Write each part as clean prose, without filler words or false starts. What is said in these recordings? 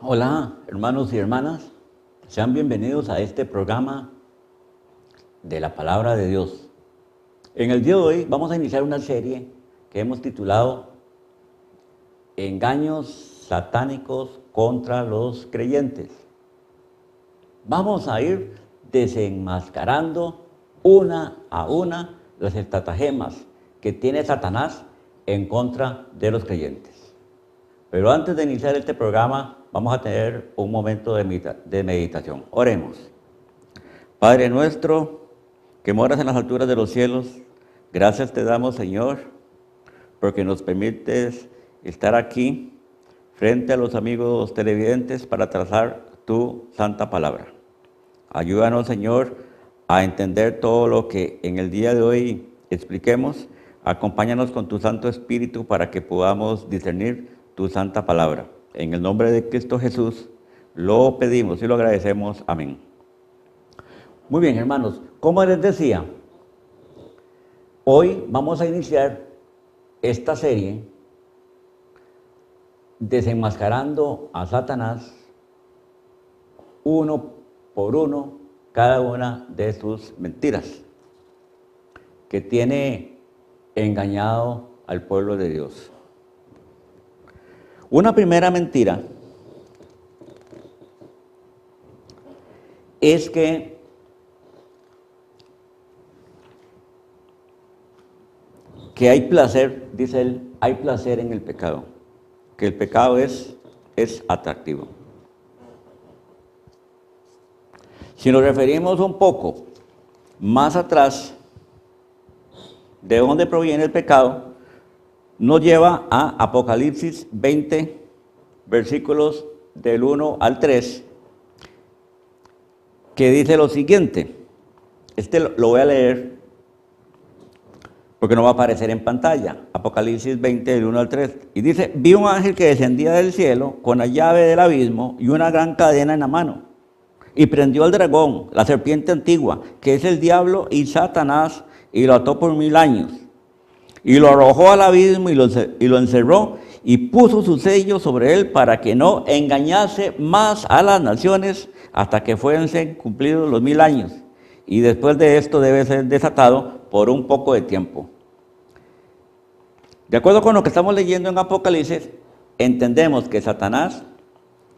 Hola, hermanos y hermanas, sean bienvenidos a este programa de la Palabra de Dios. En el día de hoy vamos a iniciar una serie que hemos titulado Engaños satánicos contra los creyentes. Vamos a ir desenmascarando una a una las estratagemas que tiene Satanás en contra de los creyentes. Pero antes de iniciar este programa, vamos a tener un momento de meditación. Oremos. Padre nuestro, que moras en las alturas de los cielos, gracias te damos, Señor, porque nos permites estar aquí frente a los amigos televidentes para trazar tu santa palabra. Ayúdanos, Señor, a entender todo lo que en el día de hoy expliquemos. Acompáñanos con tu Santo Espíritu para que podamos discernir tu santa palabra. En el nombre de Cristo Jesús lo pedimos y lo agradecemos. Amén. Muy bien, hermanos, como les decía, hoy vamos a iniciar esta serie desenmascarando a Satanás uno por uno cada una de sus mentiras que tiene engañado al pueblo de Dios. Una primera mentira es que hay placer, dice él, hay placer en el pecado, que el pecado es atractivo. Si nos referimos un poco más atrás, de dónde proviene el pecado, nos lleva a Apocalipsis 20, versículos del 1 al 3, que dice lo siguiente. Lo voy a leer porque no va a aparecer en pantalla. Apocalipsis 20, del 1 al 3. Y dice: vi un ángel que descendía del cielo con la llave del abismo y una gran cadena en la mano. Y prendió al dragón, la serpiente antigua, que es el diablo y Satanás, y lo ató por 1000 años. Y lo arrojó al abismo y lo encerró y puso su sello sobre él para que no engañase más a las naciones hasta que fuesen cumplidos los 1000 años. Y después de esto debe ser desatado por un poco de tiempo. De acuerdo con lo que estamos leyendo en Apocalipsis, entendemos que Satanás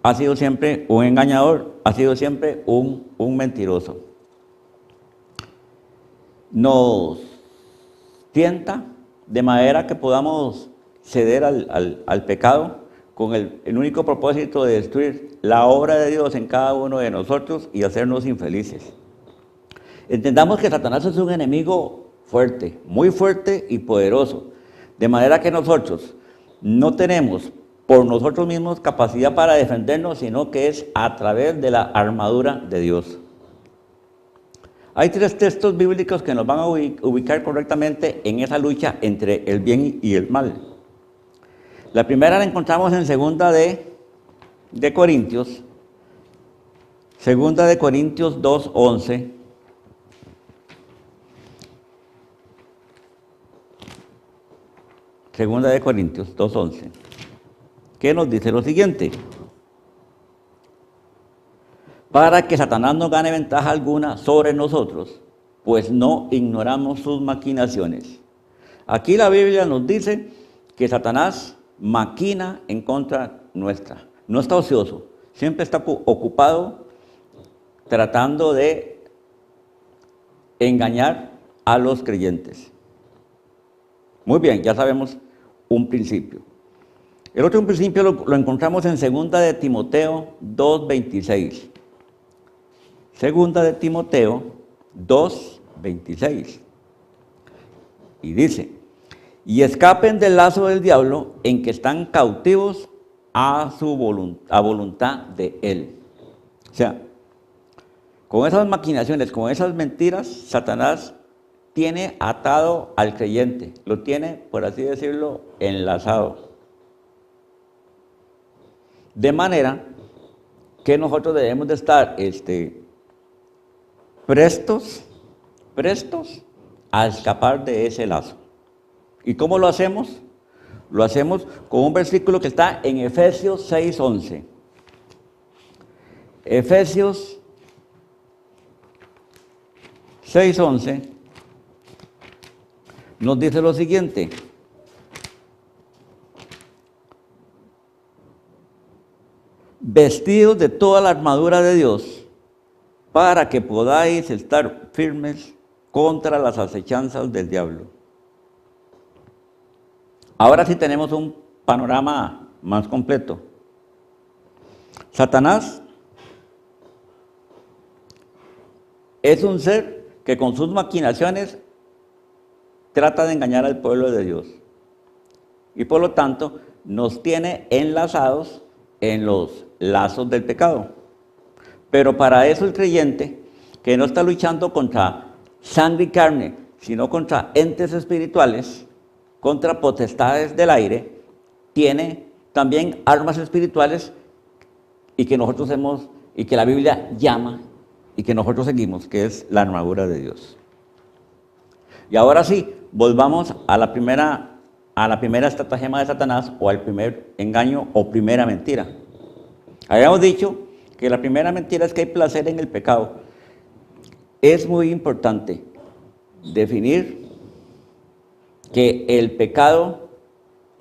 ha sido siempre un engañador, ha sido siempre un mentiroso. Nos tienta de manera que podamos ceder al pecado con el único propósito de destruir la obra de Dios en cada uno de nosotros y hacernos infelices. Entendamos que Satanás es un enemigo fuerte, muy fuerte y poderoso, de manera que nosotros no tenemos por nosotros mismos capacidad para defendernos, sino que es a través de la armadura de Dios. Hay 3 textos bíblicos que nos van a ubicar correctamente en esa lucha entre el bien y el mal. La primera la encontramos en segunda de Corintios, segunda de Corintios 2:11. Segunda de Corintios 2:11, que nos dice lo siguiente: para que Satanás no gane ventaja alguna sobre nosotros, pues no ignoramos sus maquinaciones. Aquí la Biblia nos dice que Satanás maquina en contra nuestra. No está ocioso, siempre está ocupado tratando de engañar a los creyentes. Muy bien, ya sabemos un principio. El otro principio lo encontramos en segunda de Timoteo 2:26. Segunda de Timoteo 2:26. Y dice: y escapen del lazo del diablo en que están cautivos a voluntad de él. O sea, con esas maquinaciones, con esas mentiras, Satanás tiene atado al creyente, lo tiene, por así decirlo, enlazado. De manera que nosotros debemos de estar prestos a escapar de ese lazo. ¿Y cómo lo hacemos? Lo hacemos con un versículo que está en Efesios 6:11. Efesios 6:11 nos dice lo siguiente: vestidos de toda la armadura de Dios, para que podáis estar firmes contra las acechanzas del diablo. Ahora sí tenemos un panorama más completo. Satanás es un ser que con sus maquinaciones trata de engañar al pueblo de Dios. Y por lo tanto nos tiene enlazados en los lazos del pecado. Pero para eso el creyente, que no está luchando contra sangre y carne, sino contra entes espirituales, contra potestades del aire, tiene también armas espirituales y que nosotros hemos, y que la Biblia llama y que nosotros seguimos, que es la armadura de Dios. Y ahora sí, volvamos a la primera estratagema de Satanás, o al primer engaño o primera mentira. Habíamos dicho que la primera mentira es que hay placer en el pecado. Es muy importante definir que el pecado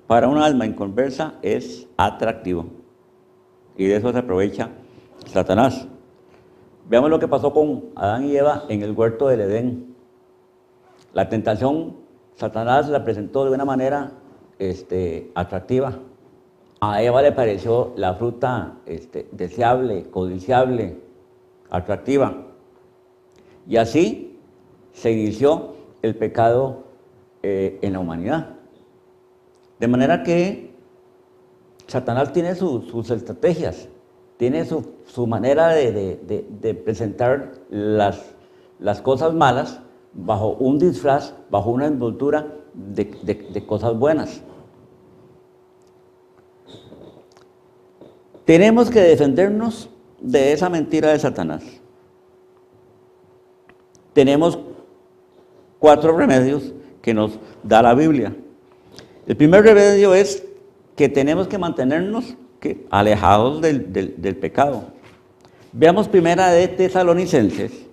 para un alma inconversa es atractivo, y de eso se aprovecha Satanás. Veamos lo que pasó con Adán y Eva en el huerto del Edén. La tentación, Satanás la presentó de una manera atractiva. A Eva le pareció la fruta deseable, codiciable, atractiva. Y así se inició el pecado en la humanidad. De manera que Satanás tiene sus estrategias, tiene su manera de presentar las cosas malas bajo un disfraz, bajo una envoltura de cosas buenas. Tenemos que defendernos de esa mentira de Satanás. Tenemos 4 remedios que nos da la Biblia. El primer remedio es que tenemos que mantenernos alejados del pecado. Veamos Primera de Tesalonicenses,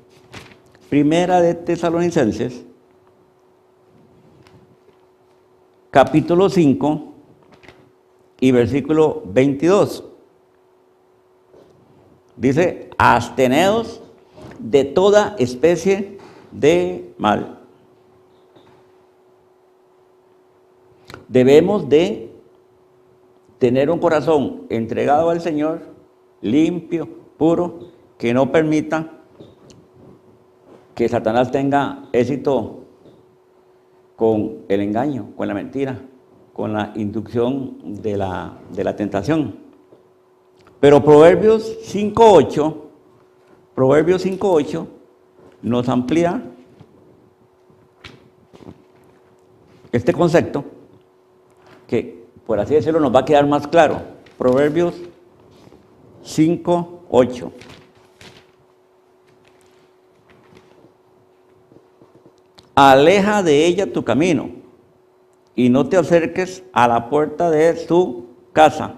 capítulo 5 y versículo 22. Dice: absteneos de toda especie de mal. Debemos de tener un corazón entregado al Señor, limpio, puro, que no permita que Satanás tenga éxito con el engaño, con la mentira, con la inducción de la tentación. Pero Proverbios 5:8 nos amplía este concepto, que, por así decirlo, nos va a quedar más claro. Proverbios 5:8. Aleja de ella tu camino, y no te acerques a la puerta de su casa.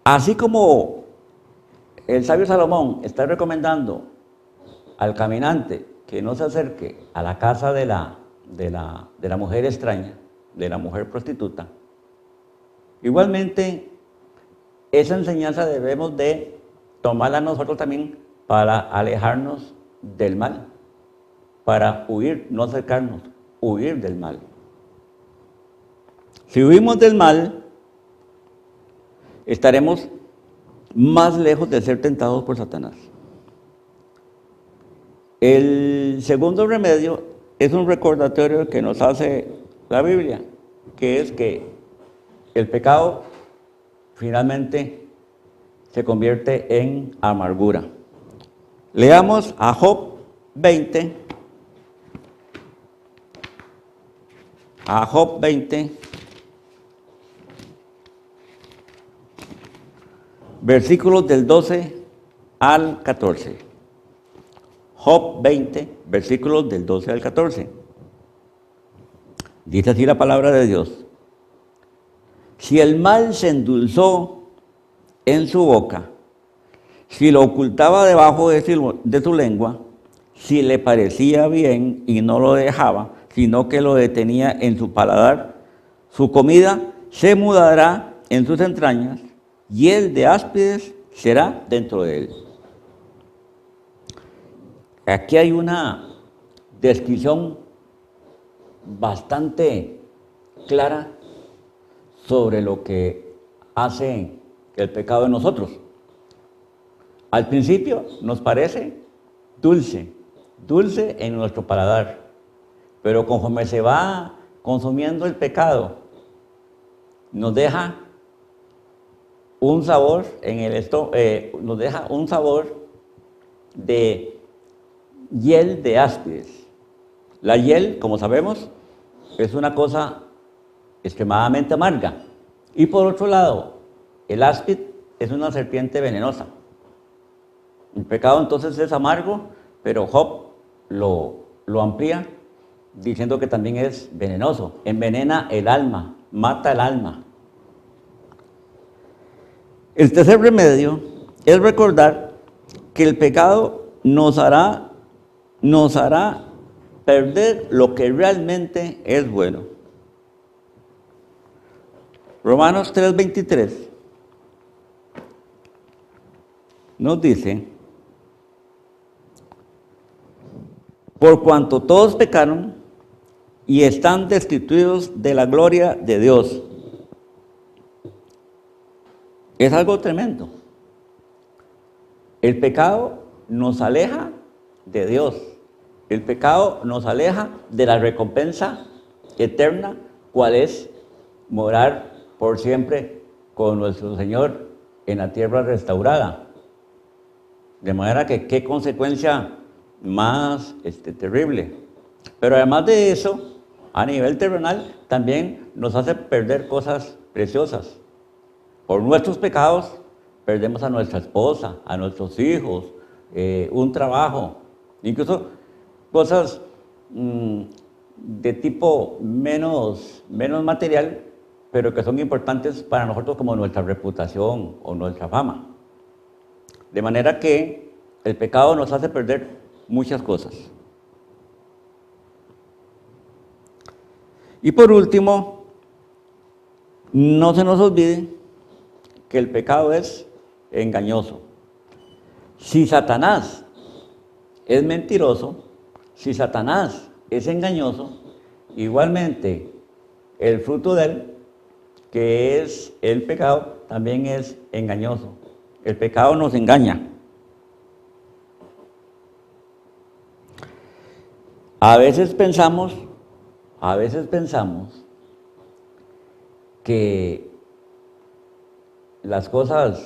Así como el sabio Salomón está recomendando al caminante que no se acerque a la casa de la mujer extraña, de la mujer prostituta, igualmente esa enseñanza debemos de tomarla nosotros también para alejarnos del mal, para huir, no acercarnos, huir del mal. Si huimos del mal, estaremos más lejos de ser tentados por Satanás. El segundo remedio es un recordatorio que nos hace la Biblia, que es que el pecado finalmente se convierte en amargura. Leamos a Job 20. A Job 20, versículos del 12 al 14. Job 20, versículos del 12 al 14. Dice así la palabra de Dios: si el mal se endulzó en su boca, si lo ocultaba debajo de su lengua, si le parecía bien y no lo dejaba, sino que lo detenía en su paladar, su comida se mudará en sus entrañas, y el de áspides será dentro de él. Aquí hay una descripción bastante clara sobre lo que hace el pecado en nosotros. Al principio nos parece dulce en nuestro paladar, pero conforme se va consumiendo el pecado, nos deja un sabor en el estómago, nos deja un sabor de hiel de áspides. La hiel, como sabemos, es una cosa extremadamente amarga. Y por otro lado, el áspid es una serpiente venenosa. El pecado entonces es amargo, pero Job lo amplía diciendo que también es venenoso. Envenena el alma, mata el alma. El tercer remedio es recordar que el pecado nos hará perder lo que realmente es bueno. Romanos 3:23 nos dice: por cuanto todos pecaron y están destituidos de la gloria de Dios. Es algo tremendo. El pecado nos aleja de Dios. El pecado nos aleja de la recompensa eterna, cual es morar por siempre con nuestro Señor en la tierra restaurada. De manera que qué consecuencia más terrible. Pero además de eso, a nivel terrenal también nos hace perder cosas preciosas. Por nuestros pecados perdemos a nuestra esposa, a nuestros hijos, un trabajo, incluso cosas de tipo menos material, pero que son importantes para nosotros, como nuestra reputación o nuestra fama. De manera que el pecado nos hace perder muchas cosas. Y por último, no se nos olvide que el pecado es engañoso. Si Satanás es mentiroso, si Satanás es engañoso, igualmente el fruto de él, que es el pecado, también es engañoso. El pecado nos engaña. A veces pensamos que las cosas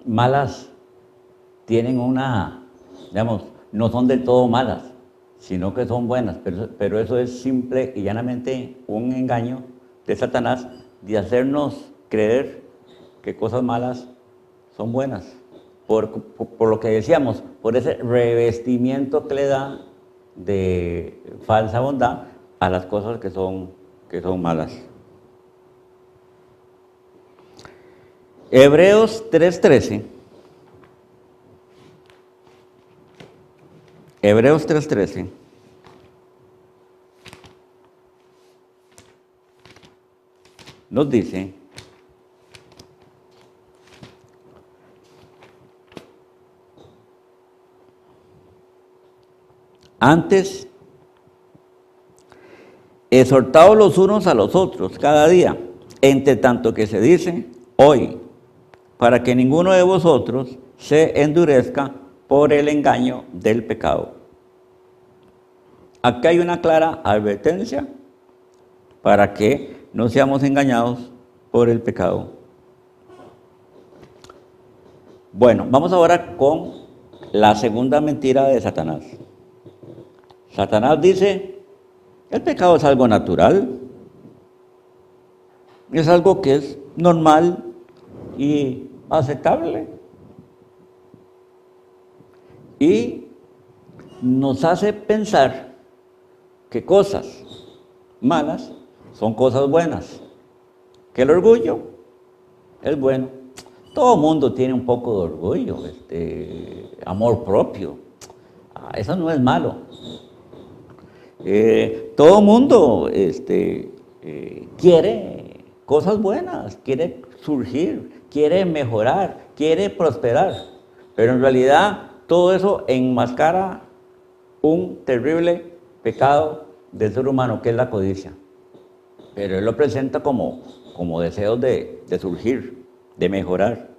malas tienen no son del todo malas, sino que son buenas, pero eso es simple y llanamente un engaño de Satanás de hacernos creer que cosas malas son buenas, por lo que decíamos, por ese revestimiento que le da de falsa bondad a las cosas que son malas. Hebreos 3:13. Hebreos 3:13. Nos dice: antes, exhortaos los unos a los otros cada día, entre tanto que se dice hoy, para que ninguno de vosotros se endurezca por el engaño del pecado. Aquí hay una clara advertencia para que no seamos engañados por el pecado. Bueno, vamos ahora con la segunda mentira de Satanás. Satanás dice: el pecado es algo natural, es algo que es normal y aceptable. Y nos hace pensar que cosas malas son cosas buenas, que el orgullo es bueno. Todo mundo tiene un poco de orgullo, amor propio. Eso no es malo. Todo mundo quiere cosas buenas, quiere surgir, quiere mejorar, quiere prosperar. Pero en realidad todo eso enmascara un terrible pecado del ser humano, que es la codicia. Pero él lo presenta como deseos de surgir, de mejorar.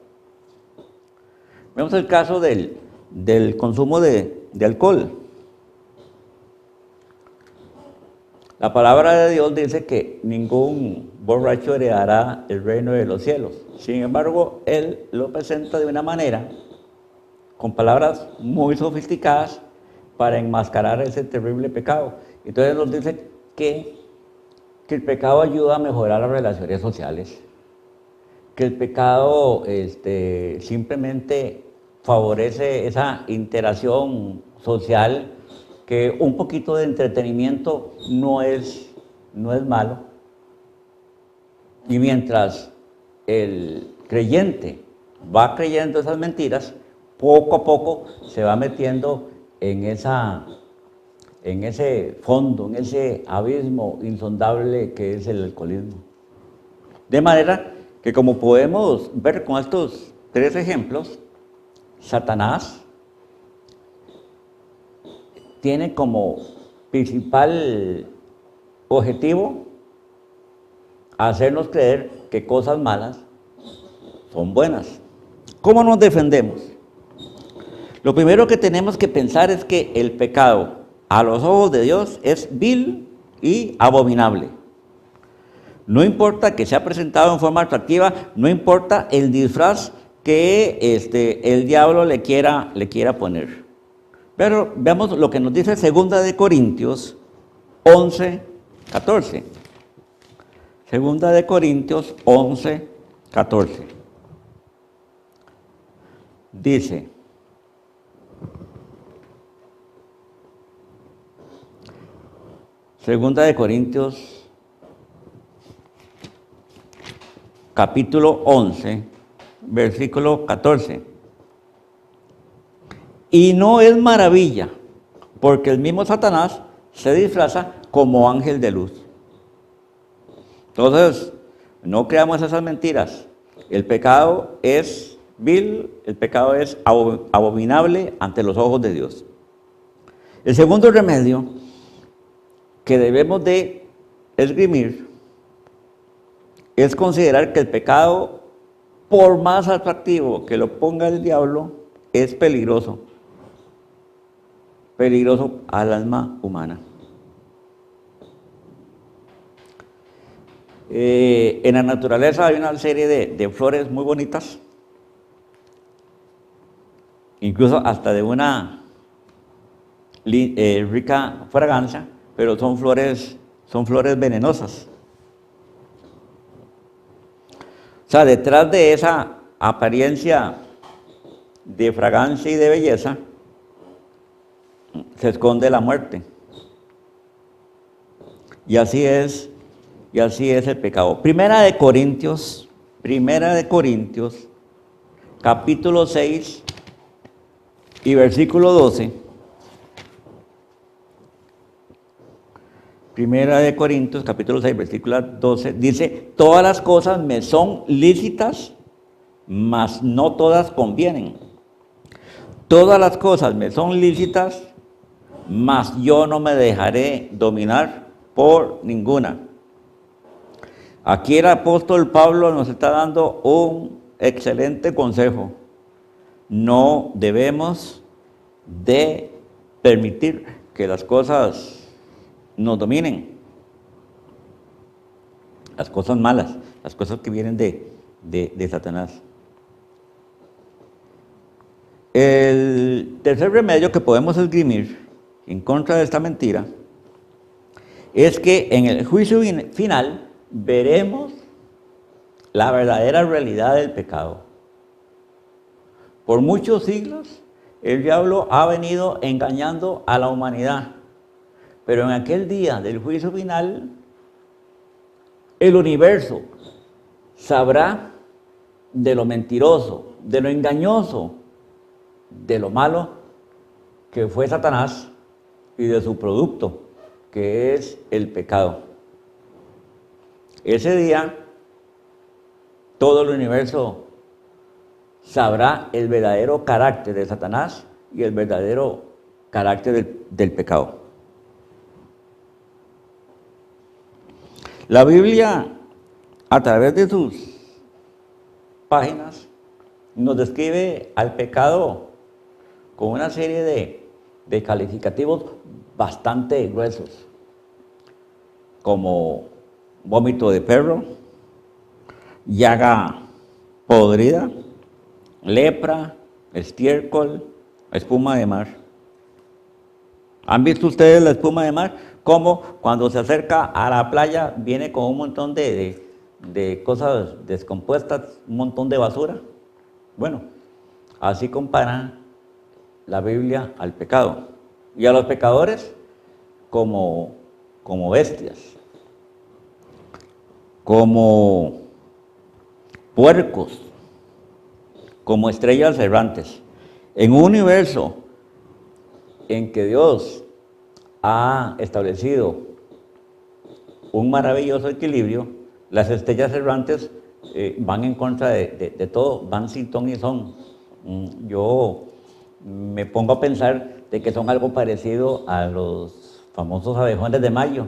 Vemos el caso del consumo de alcohol. La palabra de Dios dice que ningún borracho heredará el reino de los cielos. Sin embargo, él lo presenta de una manera, con palabras muy sofisticadas, para enmascarar ese terrible pecado. Entonces nos dice que el pecado ayuda a mejorar las relaciones sociales, que el pecado simplemente favorece esa interacción social, que un poquito de entretenimiento no es malo. Y mientras el creyente va creyendo esas mentiras, poco a poco se va metiendo en ese fondo, en ese abismo insondable que es el alcoholismo. De manera que, como podemos ver con estos 3 ejemplos, Satanás tiene como principal objetivo hacernos creer que cosas malas son buenas. ¿Cómo nos defendemos? Lo primero que tenemos que pensar es que el pecado, a los ojos de Dios, es vil y abominable. No importa que sea presentado en forma atractiva, no importa el disfraz que el diablo le quiera poner. Pero veamos lo que nos dice 2 de Corintios 11, 14. 2 de Corintios 11, 14. Dice: Segunda de Corintios, capítulo 11, versículo 14. Y no es maravilla, porque el mismo Satanás se disfraza como ángel de luz. Entonces, no creamos esas mentiras. El pecado es vil, el pecado es abominable ante los ojos de Dios. El segundo remedio que debemos de esgrimir es considerar que el pecado, por más atractivo que lo ponga el diablo, es peligroso al alma humana. En la naturaleza hay una serie de flores muy bonitas, incluso hasta de una rica fragancia, pero son flores venenosas. O sea, detrás de esa apariencia de fragancia y de belleza se esconde la muerte. Y así es el pecado. Primera de Corintios, capítulo 6 y versículo 12. Primera de Corintios, capítulo 6, versículo 12, dice: todas las cosas me son lícitas, mas no todas convienen. Todas las cosas me son lícitas, mas yo no me dejaré dominar por ninguna. Aquí el apóstol Pablo nos está dando un excelente consejo. No debemos de permitir que las cosas nos dominen. Las cosas malas, las cosas que vienen de Satanás. El tercer remedio que podemos esgrimir en contra de esta mentira es que en el juicio final veremos la verdadera realidad del pecado. Por muchos siglos el diablo ha venido engañando a la humanidad, pero en aquel día del juicio final el universo sabrá de lo mentiroso, de lo engañoso, de lo malo que fue Satanás y de su producto, que es el pecado. Ese día, todo el universo sabrá el verdadero carácter de Satanás y el verdadero carácter del pecado. La Biblia, a través de sus páginas, nos describe al pecado con una serie de calificativos bastante gruesos, como vómito de perro, llaga podrida, lepra, estiércol, espuma de mar. ¿Han visto ustedes la espuma de mar? Como cuando se acerca a la playa viene con un montón de cosas descompuestas, un montón de basura. Bueno, así compara la Biblia al pecado y a los pecadores como bestias, como puercos, como estrellas errantes. En un universo en que Dios ha establecido un maravilloso equilibrio, las estrellas errantes van en contra de todo, van sin ton ni son. Yo me pongo a pensar de que son algo parecido a los famosos abejones de mayo,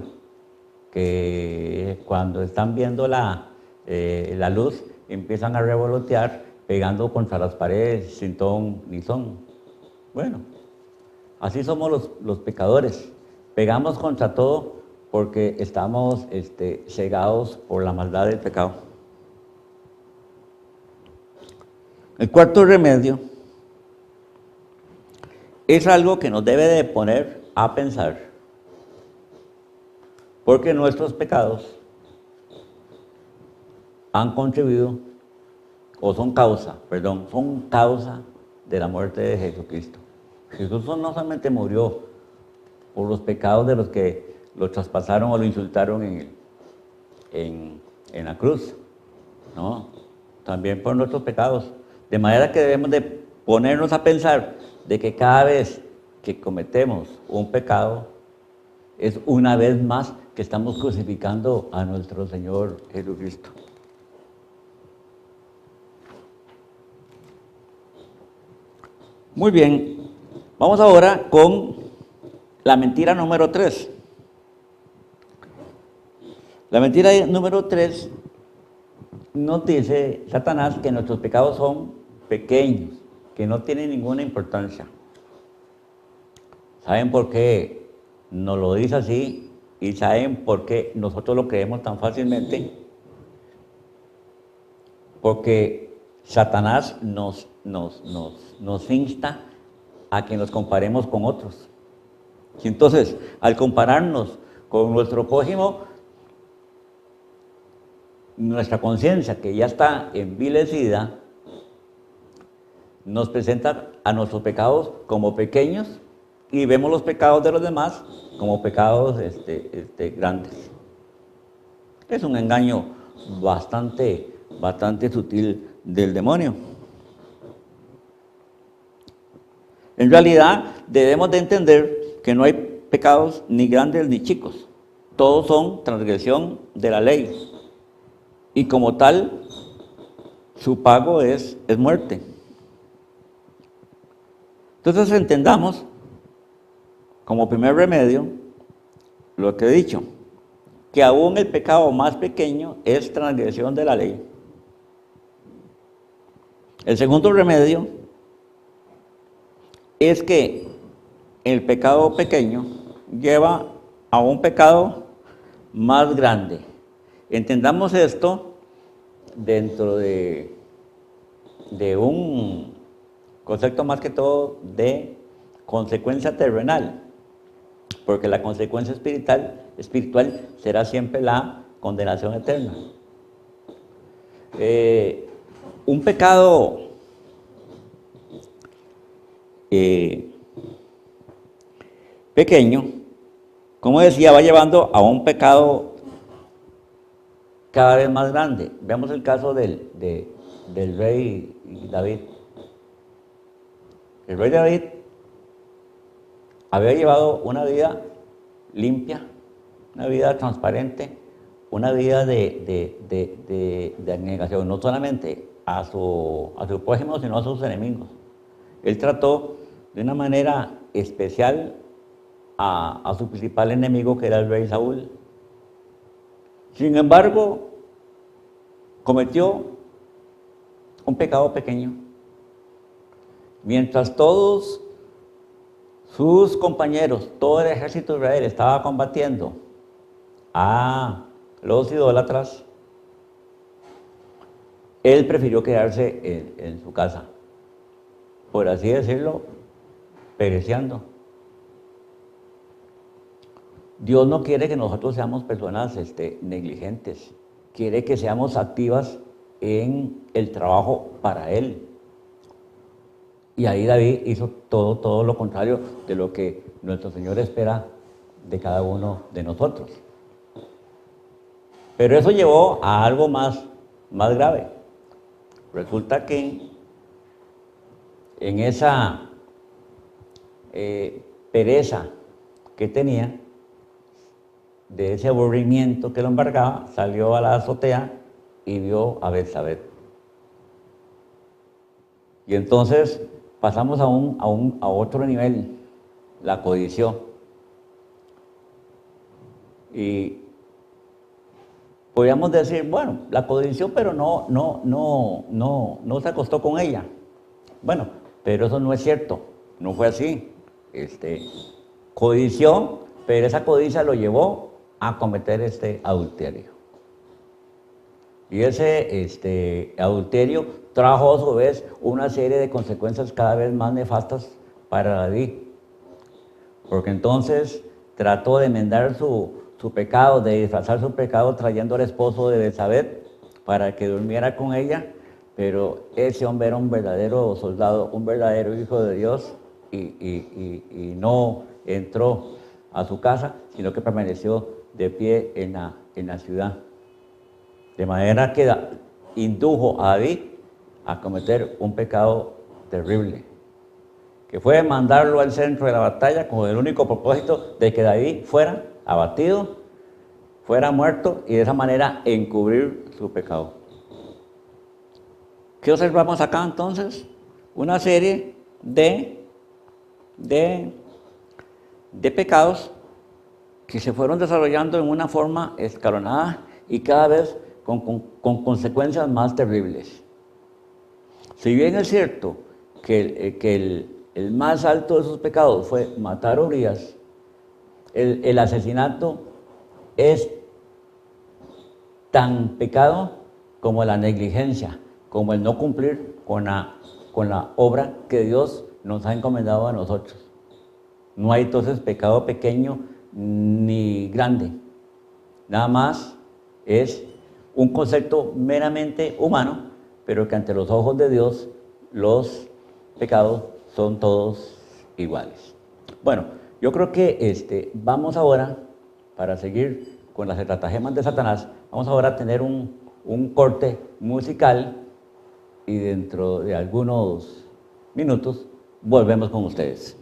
que cuando están viendo la luz empiezan a revolotear pegando contra las paredes sin ton ni son. Bueno, así somos los pecadores, pegamos contra todo porque estamos cegados por la maldad del pecado. El cuarto remedio es algo que nos debe de poner a pensar, porque nuestros pecados han contribuido, o son causa de la muerte de Jesucristo. Jesús no solamente murió por los pecados de los que lo traspasaron o lo insultaron en la cruz, no, también por nuestros pecados. De manera que debemos de ponernos a pensar de que cada vez que cometemos un pecado, es una vez más que estamos crucificando a nuestro Señor Jesucristo. Muy bien, vamos ahora con la mentira número 3. La mentira número 3 nos dice Satanás que nuestros pecados son pequeños, que no tienen ninguna importancia. ¿Saben por qué nos lo dice así? ¿Y saben por qué nosotros lo creemos tan fácilmente? Porque Satanás nos insta a que nos comparemos con otros. Y entonces, al compararnos con nuestro prójimo, nuestra conciencia, que ya está envilecida, nos presenta a nuestros pecados como pequeños y vemos los pecados de los demás como pecados grandes. Es un engaño bastante sutil del demonio. En realidad, debemos de entender que no hay pecados ni grandes ni chicos. Todos son transgresión de la ley. Y como tal, su pago es muerte. Entonces entendamos, como primer remedio, lo que he dicho, que aún el pecado más pequeño es transgresión de la ley. El segundo remedio es que el pecado pequeño lleva a un pecado más grande. Entendamos esto dentro de un concepto más que todo de consecuencia terrenal, porque la consecuencia espiritual será siempre la condenación eterna. Un pecado pequeño, como decía, va llevando a un pecado cada vez más grande. Veamos el caso de del rey David. El rey David había llevado una vida limpia, una vida transparente, una vida de abnegación, no solamente a su prójimo, sino a sus enemigos. Él trató de una manera especial a su principal enemigo, que era el rey Saúl. Sin embargo, cometió un pecado pequeño. Mientras todos sus compañeros, todo el ejército de Israel estaba combatiendo a los idólatras, él prefirió quedarse en su casa, por así decirlo, pereciendo. Dios no quiere que nosotros seamos personas negligentes, quiere que seamos activas en el trabajo para Él. Y ahí David hizo todo lo contrario de lo que nuestro Señor espera de cada uno de nosotros. Pero eso llevó a algo más grave. Resulta que en esa pereza que tenía, de ese aburrimiento que lo embargaba, salió a la azotea y vio a Betsabé. Y entonces pasamos a otro nivel, la codició. Y podríamos decir, bueno, la codició, pero no se acostó con ella. Bueno, pero eso no es cierto, no fue así. Codició, pero esa codicia lo llevó a cometer adulterio. Y ese adulterio trajo a su vez una serie de consecuencias cada vez más nefastas para David. Porque entonces trató de enmendar su pecado, de disfrazar su pecado trayendo al esposo de Betsabé para que durmiera con ella, pero ese hombre era un verdadero soldado, un verdadero hijo de Dios y no entró a su casa, sino que permaneció de pie en la ciudad. De manera que indujo a David a cometer un pecado terrible, que fue mandarlo al centro de la batalla con el único propósito de que David fuera abatido, fuera muerto y de esa manera encubrir su pecado. ¿Qué observamos acá entonces? Una serie de pecados que se fueron desarrollando en una forma escalonada y cada vez con consecuencias más terribles. Si bien es cierto que el más alto de sus pecados fue matar a Urías, el asesinato es tan pecado como la negligencia, como el no cumplir con la obra que Dios nos ha encomendado a nosotros. No hay entonces pecado pequeño ni grande, nada más es un concepto meramente humano, pero que ante los ojos de Dios los pecados son todos iguales. Bueno, yo creo que vamos ahora, para seguir con las estratagemas de Satanás, vamos ahora a tener un corte musical y dentro de algunos minutos volvemos con ustedes.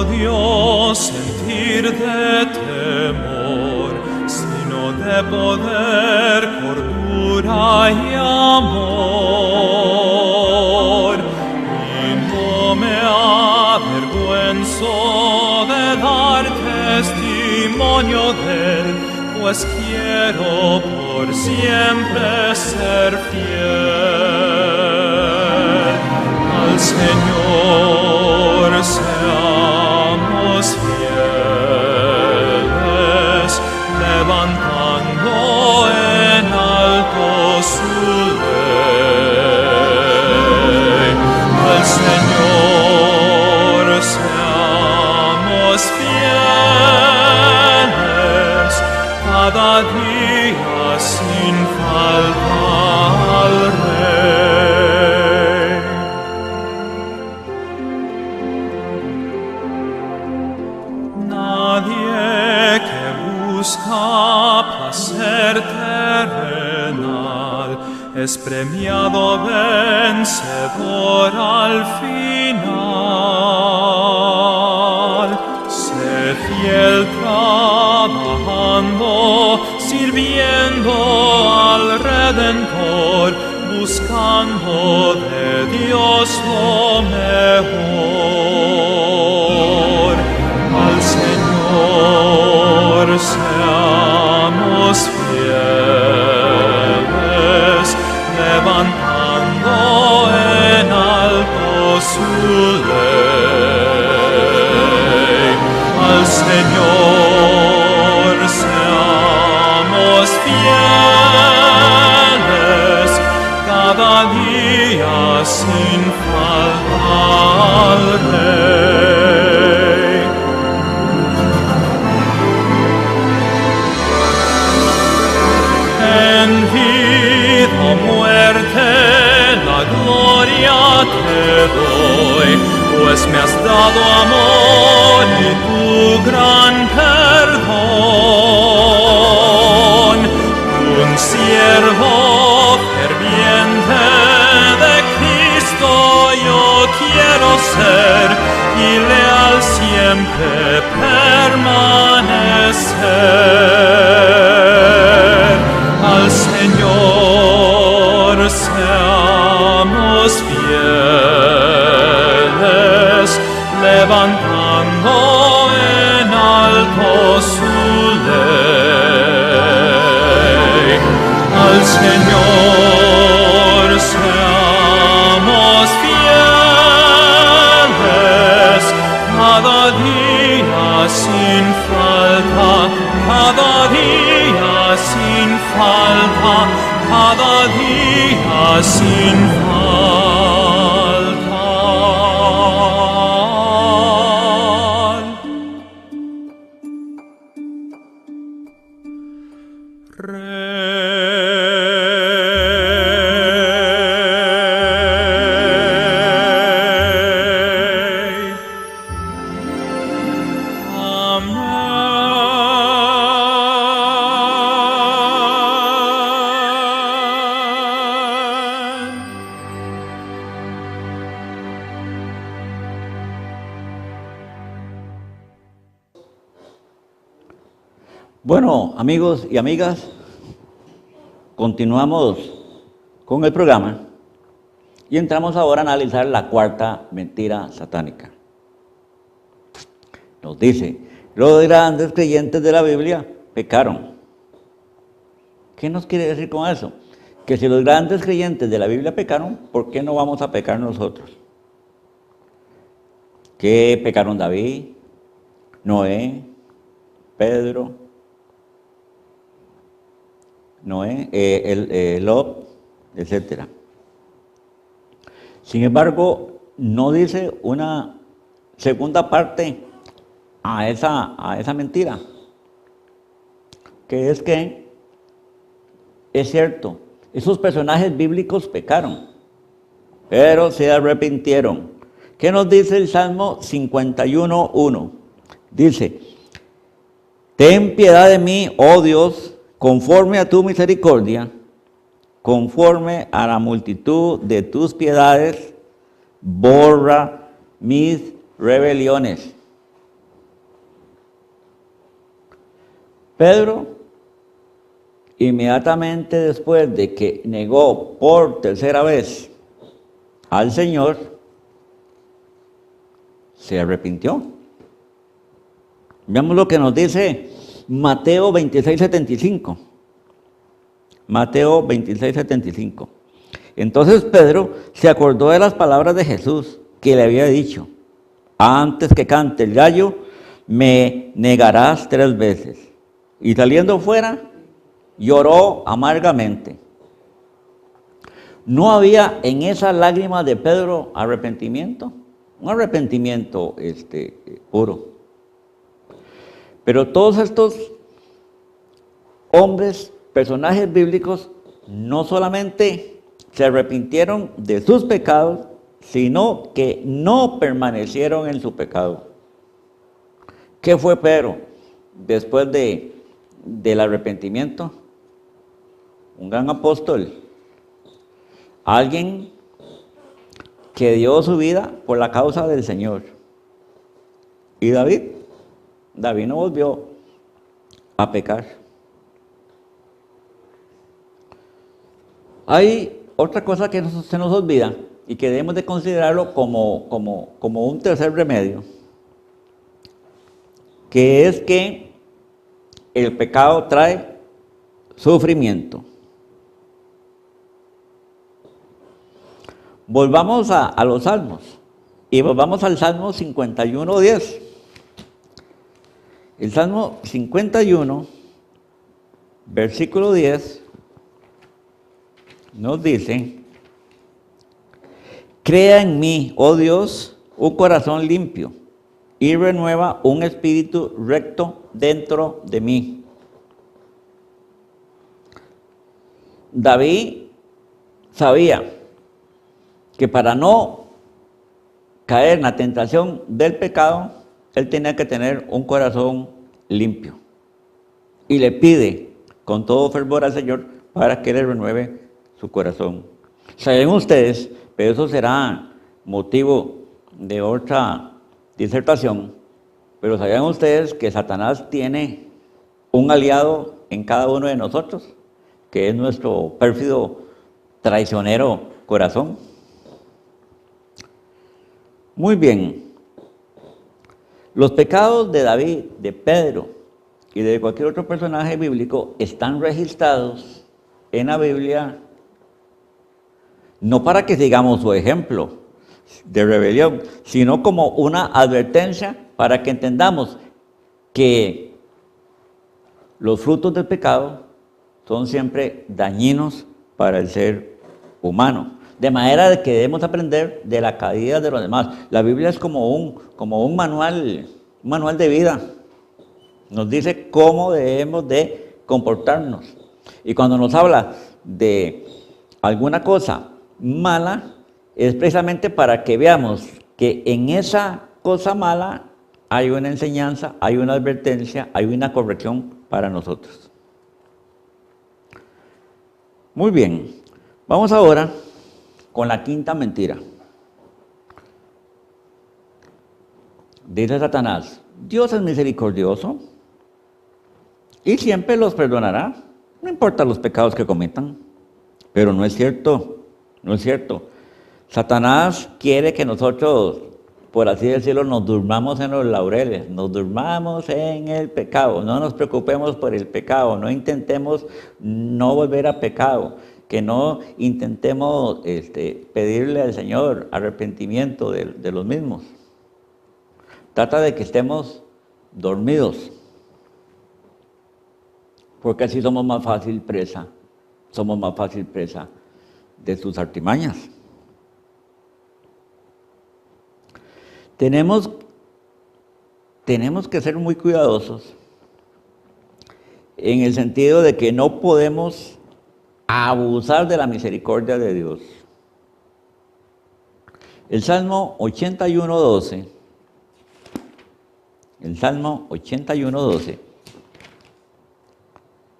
Dios sentir de temor, sino de poder, cordura y amor. Y no me avergüenzo de dar testimonio de él, pues quiero por siempre ser fiel al Señor. Seamos fieles, levantando en alto su ley. Al Señor seamos fieles, cada día sin falta al Rey. Nadie que busca placer terrenal es premiado vencedor al final. Sé fiel trabajando, sirviendo al Redentor, buscando de Dios lo mejor. Al Señor seamos fieles, levantando en alto su ley. Al Señor seamos fieles, cada día sin falta al Rey. En vida o muerte la gloria te doy, pues me has dado amor y tu gran perdón. Un siervo ferviente de Cristo yo quiero ser y leal siempre permanecer. Al Señor seamos fieles, levantando en alto su ley. Al Señor seamos fieles, cada día sin falta, cada día sin falta, cada día sin falta. Bueno, amigos y amigas, continuamos con el programa y entramos ahora a analizar la cuarta mentira satánica. Nos dice, los grandes creyentes de la Biblia pecaron. ¿Qué nos quiere decir con eso? Que si los grandes creyentes de la Biblia pecaron, ¿por qué no vamos a pecar nosotros? ¿Qué pecaron David, Noé, Pedro, Lot, etcétera? Sin embargo, no dice una segunda parte a esa mentira, que es que es cierto, esos personajes bíblicos pecaron, pero se arrepintieron. ¿Qué nos dice el Salmo 51:1? Dice, ten piedad de mí, oh Dios, conforme a tu misericordia, conforme a la multitud de tus piedades, borra mis rebeliones. Pedro, inmediatamente después de que negó por tercera vez al Señor, se arrepintió. Veamos lo que nos dice Mateo 26:75. Mateo 26:75. Entonces Pedro se acordó de las palabras de Jesús que le había dicho, antes que cante el gallo, me negarás 3 veces. Y saliendo fuera, lloró amargamente. ¿No había en esas lágrimas de Pedro arrepentimiento? Un arrepentimiento puro. Pero todos estos hombres personajes bíblicos no solamente se arrepintieron de sus pecados, sino que no permanecieron en su pecado. ¿Qué fue Pedro después del arrepentimiento? Un gran apóstol, alguien que dio su vida por la causa del Señor. ¿Y David? David no volvió a pecar. Hay otra cosa que se nos olvida y que debemos de considerarlo como un tercer remedio, que es que el pecado trae sufrimiento. Volvamos a los salmos y volvamos al Salmo 51:10. El Salmo 51, versículo 10, nos dice: crea en mí, oh Dios, un corazón limpio y renueva un espíritu recto dentro de mí. David sabía que para no caer en la tentación del pecado, él tenía que tener un corazón limpio. Y le pide con todo fervor al Señor para que le renueve su corazón. Saben ustedes, pero eso será motivo de otra disertación, pero ¿sabían ustedes que Satanás tiene un aliado en cada uno de nosotros, que es nuestro pérfido, traicionero corazón? Muy bien. Los pecados de David, de Pedro y de cualquier otro personaje bíblico están registrados en la Biblia no para que sigamos su ejemplo de rebelión, sino como una advertencia para que entendamos que los frutos del pecado son siempre dañinos para el ser humano. De manera que debemos aprender de la caída de los demás. La Biblia es como un manual de vida. Nos dice cómo debemos de comportarnos. Y cuando nos habla de alguna cosa mala, es precisamente para que veamos que en esa cosa mala hay una enseñanza, hay una advertencia, hay una corrección para nosotros. Muy bien, vamos ahora con la quinta mentira. Dice Satanás: Dios es misericordioso y siempre los perdonará, no importa los pecados que cometan. Pero no es cierto, no es cierto. Satanás quiere que nosotros, por así decirlo, nos durmamos en los laureles, nos durmamos en el pecado, no nos preocupemos por el pecado, no intentemos no volver a pecado, que no intentemos pedirle al Señor arrepentimiento de los mismos. Trata de que estemos dormidos, porque así somos más fácil presa de sus artimañas. Tenemos que ser muy cuidadosos en el sentido de que no podemos abusar de la misericordia de Dios. El Salmo 81:12,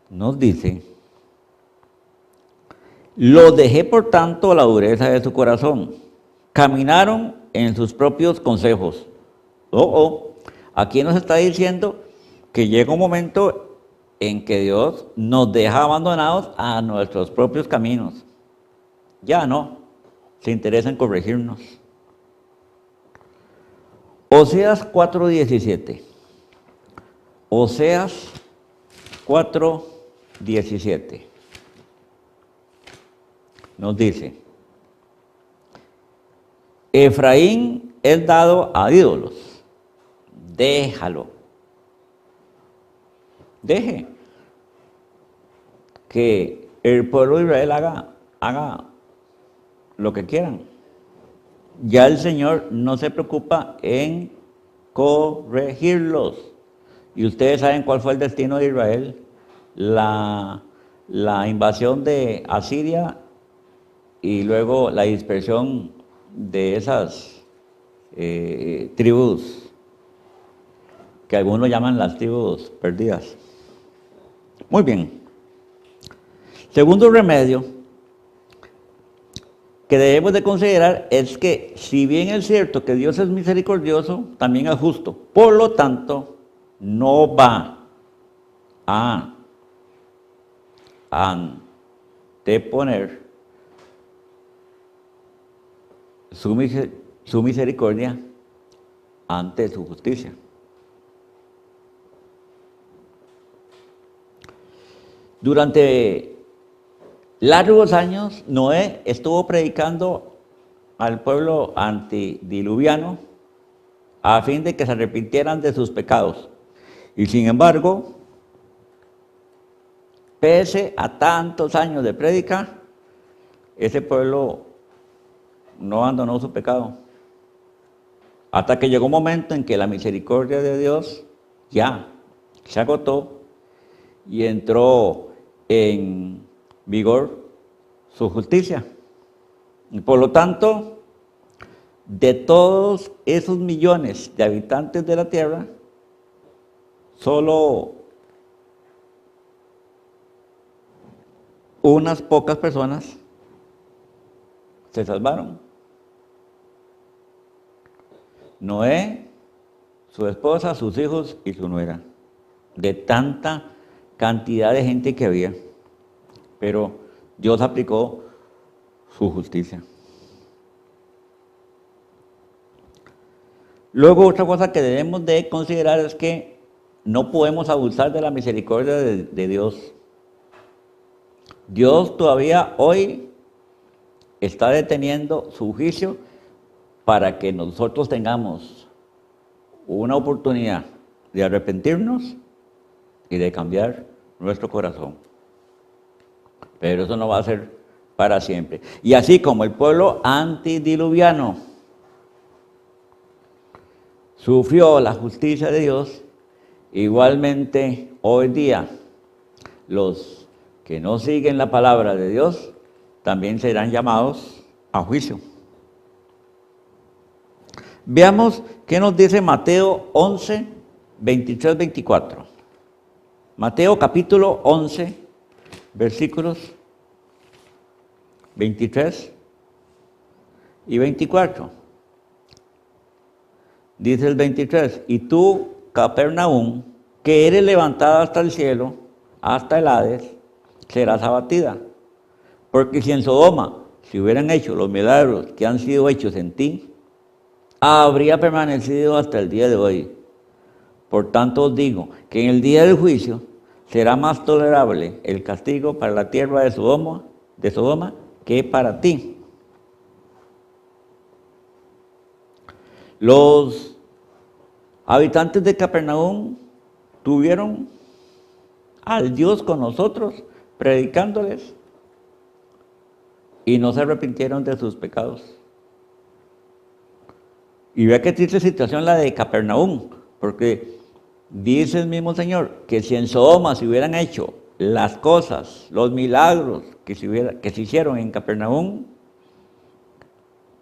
nos dice: los dejé por tanto a la dureza de su corazón, caminaron en sus propios consejos. Aquí nos está diciendo que llega un momento en que Dios nos deja abandonados a nuestros propios caminos. Ya no se interesa en corregirnos. Oseas 4:17. Oseas 4:17. Nos dice: Efraín es dado a ídolos, déjalo. Deje que el pueblo de Israel haga lo que quieran. Ya el Señor no se preocupa en corregirlos. Y ustedes saben cuál fue el destino de Israel. La la invasión de Asiria y luego la dispersión de esas tribus que algunos llaman las tribus perdidas. Muy bien. Segundo remedio que debemos de considerar es que si bien es cierto que Dios es misericordioso, también es justo. Por lo tanto, no va a anteponer su misericordia ante su justicia. Durante largos años, Noé estuvo predicando al pueblo antidiluviano a fin de que se arrepintieran de sus pecados. Y sin embargo, pese a tantos años de prédica, ese pueblo no abandonó su pecado. Hasta que llegó un momento en que la misericordia de Dios ya se agotó y entró en vigor su justicia. Y por lo tanto, de todos esos millones de habitantes de la tierra, solo unas pocas personas se salvaron. Noé, su esposa, sus hijos y su nuera. De tanta cantidad de gente que había. Pero Dios aplicó su justicia. Luego, otra cosa que debemos de considerar es que no podemos abusar de la misericordia de Dios. Dios todavía hoy está deteniendo su juicio para que nosotros tengamos una oportunidad de arrepentirnos y de cambiar nuestro corazón. Pero eso no va a ser para siempre. Y así como el pueblo antidiluviano sufrió la justicia de Dios, igualmente hoy día los que no siguen la palabra de Dios también serán llamados a juicio. Veamos qué nos dice Mateo 11, 23, 24. Mateo capítulo 11, versículos 23 y 24. Dice el 23, y tú, Capernaum, que eres levantada hasta el cielo, hasta el Hades, serás abatida. Porque si en Sodoma se hubieran hecho los milagros que han sido hechos en ti, habría permanecido hasta el día de hoy. Por tanto os digo que en el día del juicio será más tolerable el castigo para la tierra de Sodoma que para ti. Los habitantes de Capernaum tuvieron al Dios con nosotros predicándoles y no se arrepintieron de sus pecados. Y vea qué triste situación la de Capernaum, porque dice el mismo Señor que si en Sodoma se hubieran hecho las cosas, los milagros que se hicieron en Capernaum,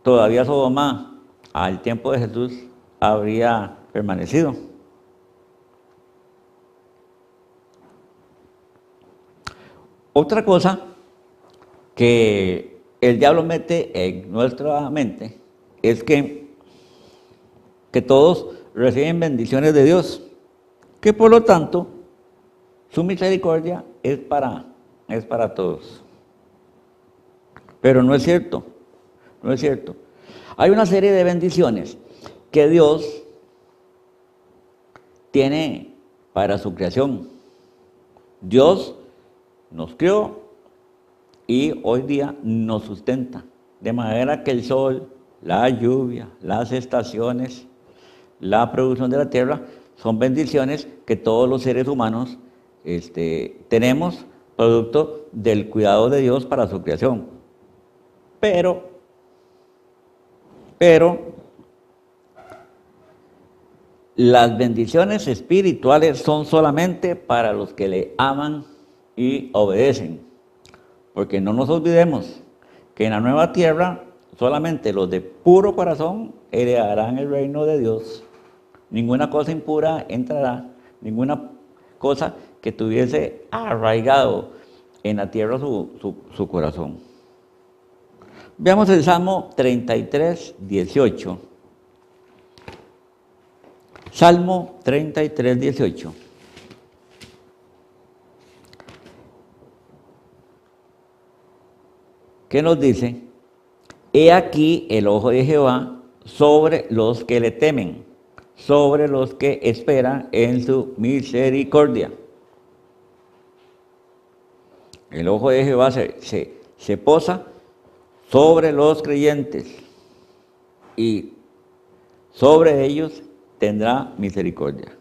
todavía Sodoma al tiempo de Jesús habría permanecido. Otra cosa que el diablo mete en nuestra mente es que todos reciben bendiciones de Dios, que por lo tanto su misericordia es para todos. Pero no es cierto, no es cierto. Hay una serie de bendiciones que Dios tiene para su creación. Dios nos creó y hoy día nos sustenta, de manera que el sol, la lluvia, las estaciones, la producción de la tierra son bendiciones que todos los seres humanos tenemos producto del cuidado de Dios para su creación. Pero las bendiciones espirituales son solamente para los que le aman y obedecen. Porque no nos olvidemos que en la nueva tierra solamente los de puro corazón heredarán el reino de Dios. Ninguna cosa impura entrará, ninguna cosa que tuviese arraigado en la tierra su corazón. Veamos el Salmo 33, 18. Salmo 33, 18. ¿Qué nos dice? He aquí el ojo de Jehová sobre los que le temen, sobre los que esperan en su misericordia. El ojo de Jehová se posa sobre los creyentes y sobre ellos tendrá misericordia.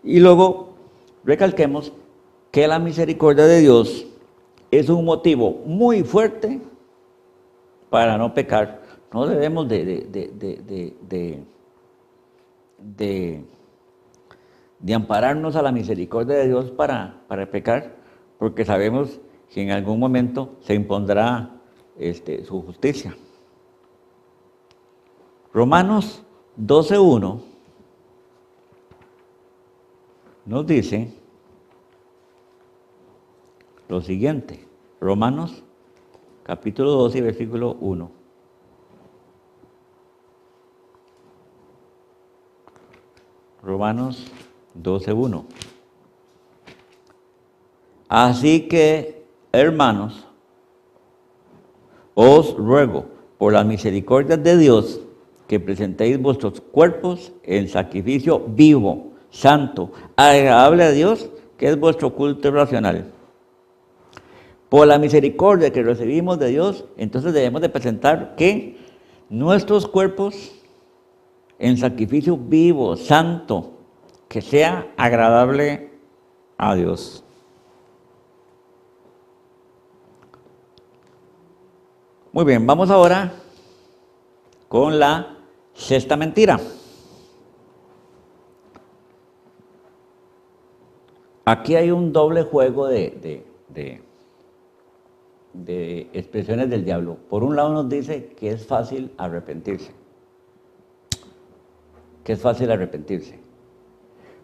Y luego recalquemos que la misericordia de Dios es un motivo muy fuerte para no pecar. No debemos de ampararnos a la misericordia de Dios para pecar, porque sabemos que en algún momento se impondrá su justicia. Romanos 12:1 nos dice lo siguiente. Romanos capítulo 12, versículo 1. Romanos 12:1. Así que, hermanos, os ruego por las misericordias de Dios que presentéis vuestros cuerpos en sacrificio vivo, santo, agradable a Dios, que es vuestro culto racional. Por la misericordia que recibimos de Dios, entonces debemos de presentar que nuestros cuerpos en sacrificio vivo, santo, que sea agradable a Dios. Muy bien, vamos ahora con la sexta mentira. Aquí hay un doble juego de expresiones del diablo. Por un lado nos dice que es fácil arrepentirse. Que es fácil arrepentirse.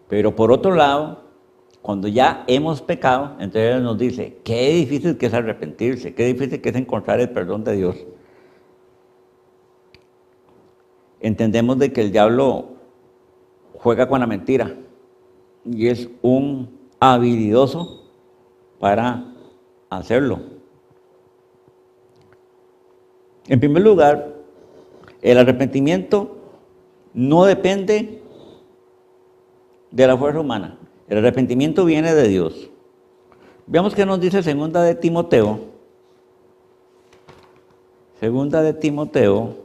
Pero por otro lado, cuando ya hemos pecado, entonces nos dice, qué difícil que es arrepentirse, qué difícil que es encontrar el perdón de Dios. Entendemos de que el diablo juega con la mentira y es un habilidoso para hacerlo. En primer lugar, el arrepentimiento no depende de la fuerza humana. El arrepentimiento viene de Dios. Veamos qué nos dice segunda de Timoteo. Segunda de Timoteo,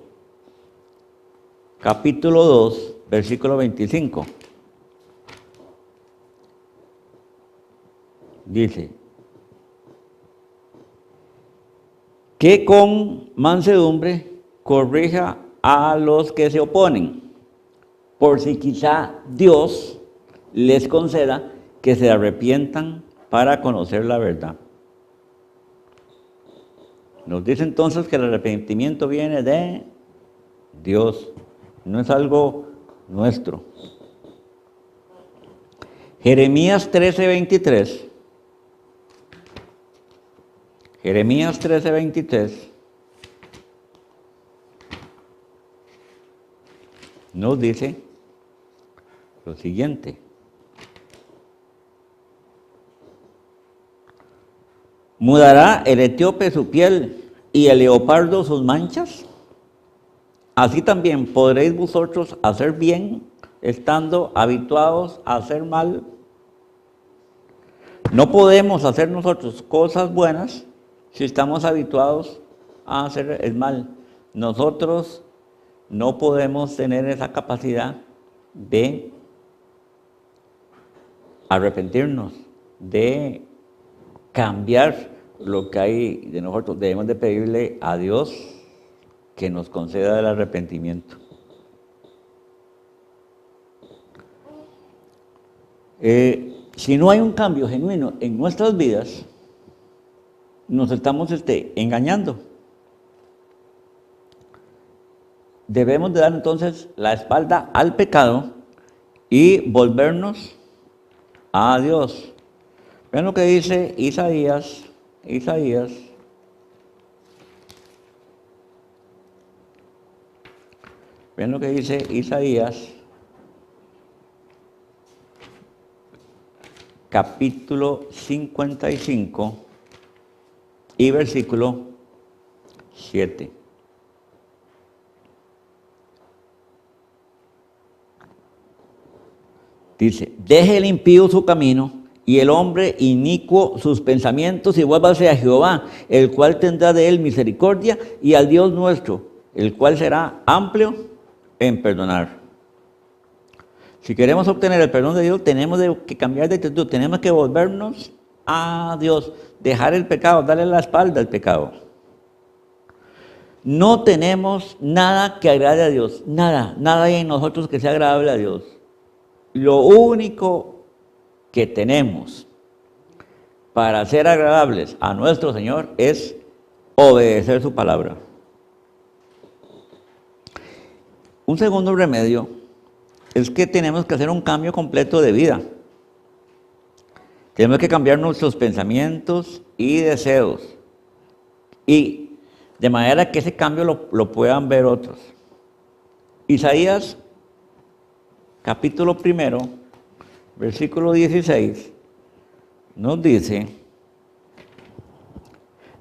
capítulo 2, versículo 25. Dice, que con mansedumbre corrija a los que se oponen, por si quizá Dios les conceda que se arrepientan para conocer la verdad. Nos dice entonces que el arrepentimiento viene de Dios, no es algo nuestro. Jeremías 13:23. Jeremías 13:23 nos dice lo siguiente. ¿Mudará el etíope su piel y el leopardo sus manchas? Así también podréis vosotros hacer bien, estando habituados a hacer mal. No podemos hacer nosotros cosas buenas si estamos habituados a hacer el mal. Nosotros no podemos tener esa capacidad de arrepentirnos, de cambiar lo que hay de nosotros. Debemos de pedirle a Dios que nos conceda el arrepentimiento. Si no hay un cambio genuino en nuestras vidas, nos estamos engañando. Debemos de dar entonces la espalda al pecado y volvernos a Dios. Vean lo que dice Isaías. Vean lo que dice Isaías, capítulo 55 y versículo 7. Dice, deje el impío su camino y el hombre inicuo sus pensamientos y vuélvase a Jehová, el cual tendrá de él misericordia, y al Dios nuestro, el cual será amplio en perdonar. Si queremos obtener el perdón de Dios, tenemos que cambiar de actitud, tenemos que volvernos a Dios, dejar el pecado, darle la espalda al pecado. No tenemos nada que agrade a Dios, nada hay en nosotros que sea agradable a Dios. Lo único que tenemos para ser agradables a nuestro Señor es obedecer su palabra. Un segundo remedio es que tenemos que hacer un cambio completo de vida. Tenemos que cambiar nuestros pensamientos y deseos, y de manera que ese cambio lo puedan ver otros. Isaías, capítulo 1, versículo 16, nos dice,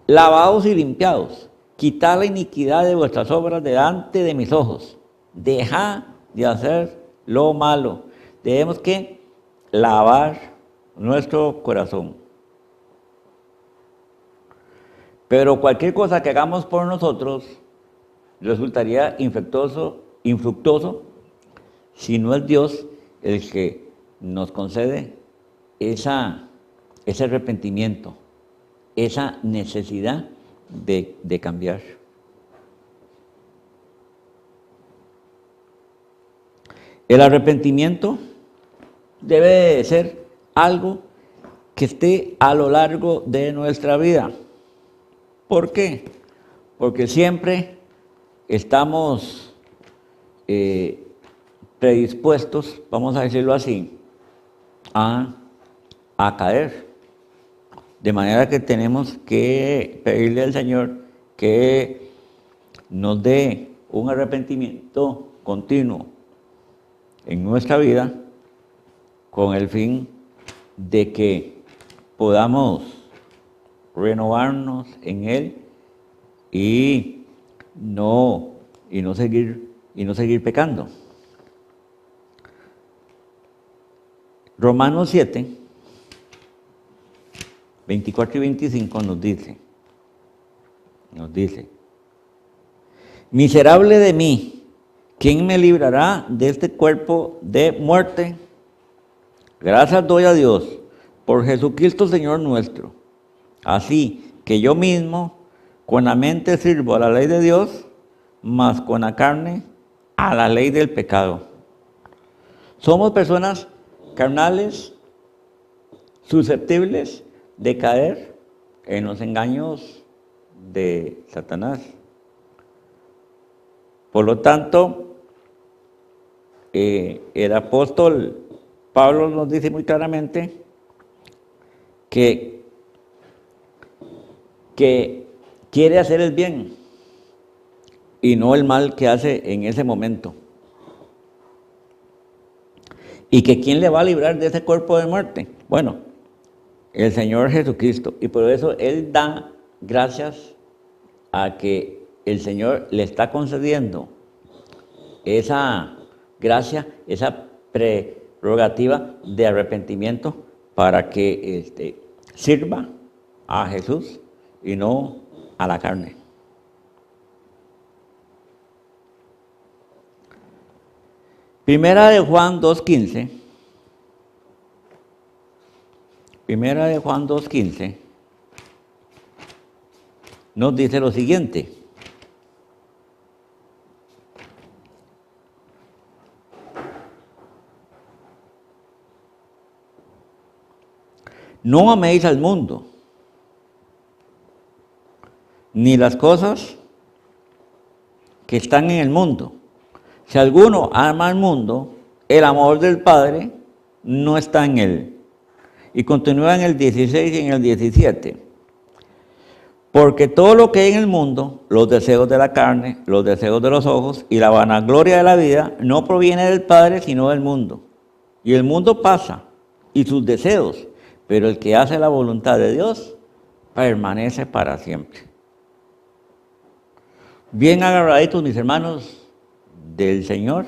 lavaos y limpiaos, quitad la iniquidad de vuestras obras delante de mis ojos, dejad de hacer lo malo. Tenemos que lavar nuestro corazón. Pero cualquier cosa que hagamos por nosotros resultaría infructuoso si no es Dios el que nos concede ese arrepentimiento, esa necesidad de cambiar. El arrepentimiento debe de ser algo que esté a lo largo de nuestra vida. ¿Por qué? Porque siempre estamos predispuestos, vamos a decirlo así, a caer. De manera que tenemos que pedirle al Señor que nos dé un arrepentimiento continuo en nuestra vida, con el fin de que podamos renovarnos en Él y no seguir pecando. Romanos 7, 24 y 25 nos dice, miserable de mí, ¿quién me librará de este cuerpo de muerte? Gracias doy a Dios por Jesucristo Señor nuestro. Así que yo mismo con la mente sirvo a la ley de Dios, mas con la carne a la ley del pecado. Somos personas carnales, susceptibles de caer en los engaños de Satanás. Por lo tanto, el apóstol Pablo nos dice muy claramente que quiere hacer el bien y no el mal que hace en ese momento. ¿Y que quién le va a librar de ese cuerpo de muerte? Bueno, el Señor Jesucristo. Y por eso Él da gracias a que el Señor le está concediendo esa gracia, esa prerrogativa de arrepentimiento para que sirva a Jesús y no a la carne. Primera de Juan 2:15. Primera de Juan 2:15 nos dice lo siguiente. No améis al mundo, ni las cosas que están en el mundo. Si alguno ama al mundo, el amor del Padre no está en él. Y continúa en el 16 y en el 17. Porque todo lo que hay en el mundo, los deseos de la carne, los deseos de los ojos y la vanagloria de la vida, no proviene del Padre, sino del mundo. Y el mundo pasa, y sus deseos, pero el que hace la voluntad de Dios permanece para siempre. Bien agarraditos, mis hermanos, del Señor,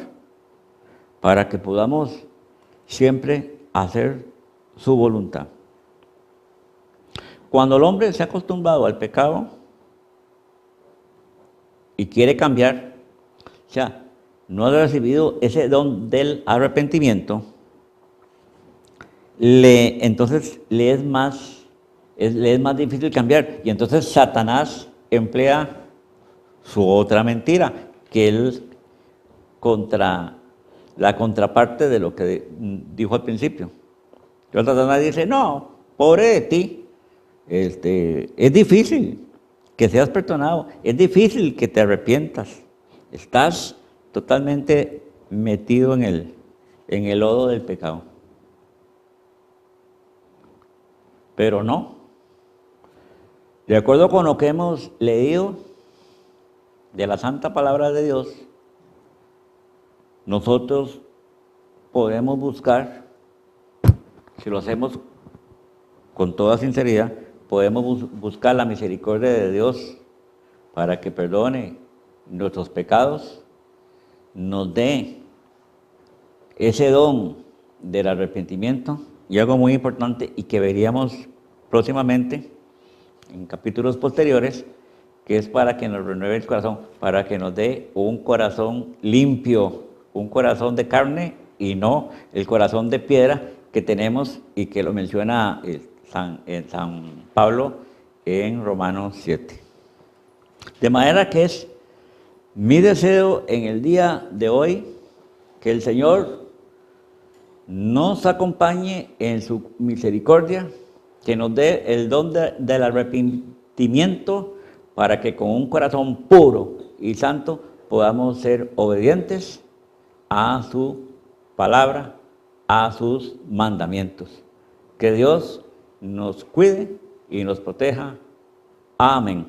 para que podamos siempre hacer su voluntad. Cuando el hombre se ha acostumbrado al pecado y quiere cambiar, o sea, no ha recibido ese don del arrepentimiento, entonces le es más difícil cambiar. Y entonces Satanás emplea su otra mentira, que es la contraparte de lo que dijo al principio. Entonces Satanás dice, no, pobre de ti, es difícil que seas perdonado, es difícil que te arrepientas, estás totalmente metido en el lodo del pecado. Pero no, de acuerdo con lo que hemos leído de la Santa Palabra de Dios, nosotros podemos buscar, si lo hacemos con toda sinceridad, podemos buscar la misericordia de Dios para que perdone nuestros pecados, nos dé ese don del arrepentimiento y algo muy importante y que veríamos próximamente en capítulos posteriores, que es para que nos renueve el corazón, para que nos dé un corazón limpio, un corazón de carne y no el corazón de piedra que tenemos y que lo menciona San Pablo en Romanos 7. De manera que es mi deseo en el día de hoy que el Señor nos acompañe en su misericordia, que nos dé el don del arrepentimiento para que con un corazón puro y santo podamos ser obedientes a su palabra, a sus mandamientos. Que Dios nos cuide y nos proteja. Amén.